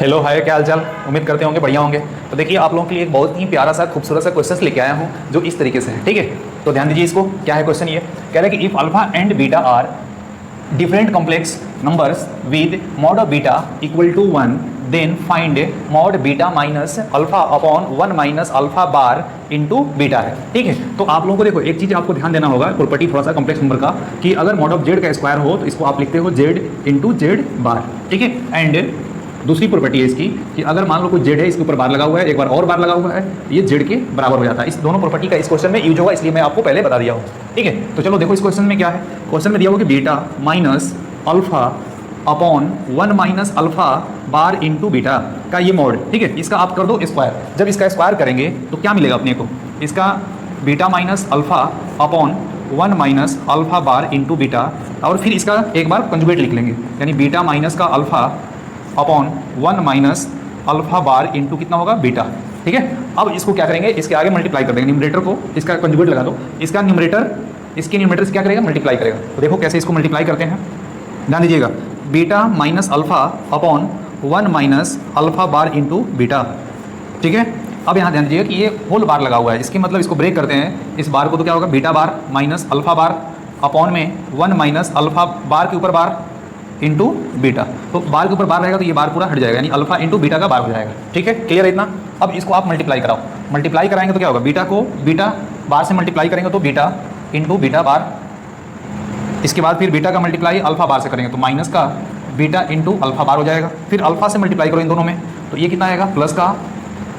Hello hi, क्या हाल चाल। उम्मीद करते होंगे बढ़िया होंगे। तो देखिए, आप लोगों के लिए एक बहुत ही प्यारा सा खूबसूरत सा क्वेश्चन लेके आया हूँ जो इस तरीके से है। ठीक है, तो ध्यान दीजिए इसको। क्या है क्वेश्चन? ये कह रहा है कि if alpha and beta are different complex numbers with mod of beta equal to 1 then find mod beta minus alpha upon 1 minus alpha bar into beta है। ठीक है, तो आप लोगों को देखो एक चीज़ आपको ध्यान देना होगा, प्रॉपर्टी थोड़ा सा कॉम्प्लेक्स नंबर का, कि अगर मॉड ऑफ जेड का स्क्वायर हो तो इसको आप लिखते हो जेड इंटू जेड बार। ठीक है, एंड दूसरी प्रॉपर्टी है इसकी कि अगर मान लो कोई जेड है, इसके ऊपर बार लगा हुआ है, एक बार और बार लगा हुआ है, ये जेड के बराबर हो जाता है। इस दोनों प्रॉपर्टी का इस क्वेश्चन में यूज होगा, इसलिए मैं आपको पहले बता दिया हूँ। ठीक है, तो चलो देखो इस क्वेश्चन में क्या है। क्वेश्चन में दिया हुआ कि beta minus alpha upon 1 minus alpha bar into beta का ये मॉड। ठीक है, इसका आप कर दो स्क्वायर। जब इसका स्क्वायर करेंगे तो क्या मिलेगा अपने को? इसका beta minus alpha upon 1 minus alpha bar into beta, और फिर इसका एक बार कंजुगेट लिख लेंगे, यानी बीटा माइनस का alpha upon 1 minus alpha bar into कितना होगा? बीटा। ठीक है, अब इसको क्या करेंगे, इसके आगे मल्टीप्लाई कर देंगे न्यूमरेटर को, इसका कंजुगेट लगा दो, इसका न्यूमरेटर इसके न्यूमरेटर से क्या करेगा? मल्टीप्लाई करेगा। तो देखो कैसे इसको मल्टीप्लाई करते हैं, ध्यान दीजिएगा। Beta minus alpha upon 1 minus alpha bar into beta. ठीक है, अब यहाँ ध्यान दीजिएगा कि ये होल बार लगा हुआ है, इसके मतलब इसको ब्रेक करते हैं, इस बार को, तो क्या होगा? Beta bar minus alpha bar upon में 1 माइनस अल्फा बार के ऊपर बार इंटू बीटा। तो बार के ऊपर बार रहेगा तो ये बार पूरा हट जाएगा, यानी अल्फा इंटू बीटा का बार हो जाएगा। ठीक है, क्लियर है इतना? अब इसको आप मल्टीप्लाई कराओ। मल्टीप्लाई कराएंगे तो क्या होगा? बीटा को बीटा बार से मल्टीप्लाई करेंगे तो बीटा इंटू बीटा बार, इसके बाद फिर बीटा का मल्टीप्लाई अल्फा बार से करेंगे तो माइनस का बीटा इंटू अल्फा बार हो जाएगा। फिर अल्फा से मल्टीप्लाई करो इन दोनों में तो ये कितना आएगा? प्लस का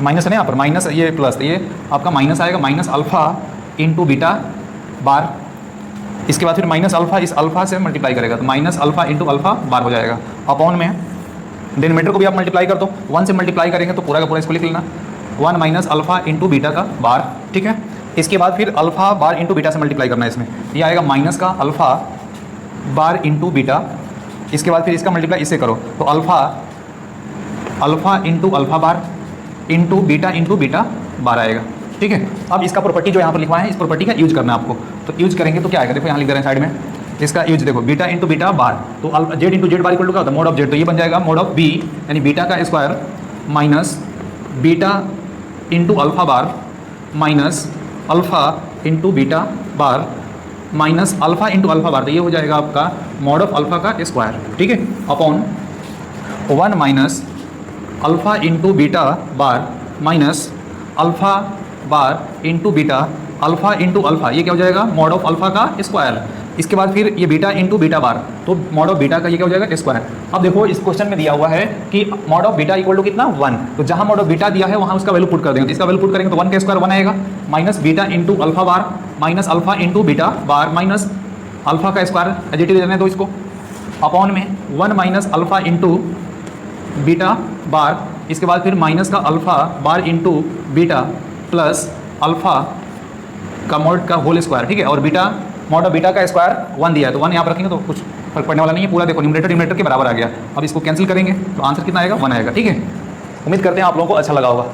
माइनस है ना यहाँ पर, माइनस ये प्लस, तो ये आपका माइनस आएगा, minus alpha into beta bar. इसके बाद फिर माइनस अल्फा इस अल्फा से मल्टीप्लाई करेगा तो माइनस अल्फा इंटू अल्फा बार हो जाएगा, अपॉन में डिनोमिनेटर को भी आप मल्टीप्लाई कर दो, 1 से मल्टीप्लाई करेंगे तो पूरा का पूरा इसको लिख लेना, 1 माइनस अल्फा इंटू बीटा का बार। ठीक है, इसके बाद फिर अल्फा बार इंटू बीटा से मल्टीप्लाई करना है, इसमें ये आएगा माइनस का अल्फा बार इंटू बीटा। इसके बाद फिर इसका मल्टीप्लाई इससे करो तो alpha into alpha bar into beta bar आएगा। ठीक है, अब इसका प्रॉपर्टी जो यहाँ पर लिखवा है, इस प्रॉपर्टी का यूज करना है आपको। तो यूज करेंगे तो क्या आएगा? देखो यहाँ लिख दे रहे हैं साइड में, इसका यूज देखो, बीटा इंटू बीटा बार, तो Z into Z bar equal to क्या होता है? Mod of Z. तो ये बन जाएगा मोड ऑफ बी, यानी बीटा का square minus beta into alpha bar minus alpha into beta bar minus alpha into alpha bar, तो ये हो जाएगा आपका मोड ऑफ अल्फा का स्क्वायर। ठीक है, upon 1 minus alpha into beta bar minus alpha bar into beta, alpha into alpha, ये क्या हो जाएगा? मॉड ऑफ अल्फा का स्क्वायर। इसके बाद फिर ये बीटा इंटू बीटा बार, तो मॉड ऑफ बीटा का ये क्या हो जाएगा? स्क्वायर। अब देखो इस क्वेश्चन में दिया हुआ है कि mod of beta equal to कितना? 1। तो जहां मॉड ऑफ बीटा दिया है वहां उसका वैल्यू पुट कर देंगे, तो इसका वैल्यू पुट करेंगे तो 1 का स्क्वायर 1 आएगा, minus beta into alpha bar minus alpha into beta bar minus alpha का स्क्वायर, एडिटिव रहने दो इसको, अपॉन में 1 minus alpha into beta bar, इसके बाद फिर माइनस का alpha bar into beta plus alpha का मॉड का होल स्क्वायर। ठीक है, और बीटा मॉड ऑफ बीटा का स्क्वायर 1 दिया है तो 1 यहाँ पर रखेंगे तो कुछ फर्क पड़ने वाला नहीं है, पूरा देखो न्यूमरेटर के बराबर आ गया। अब इसको कैंसिल करेंगे तो आंसर कितना आएगा? 1 आएगा। ठीक है, उम्मीद करते हैं आप लोगों को अच्छा लगा होगा।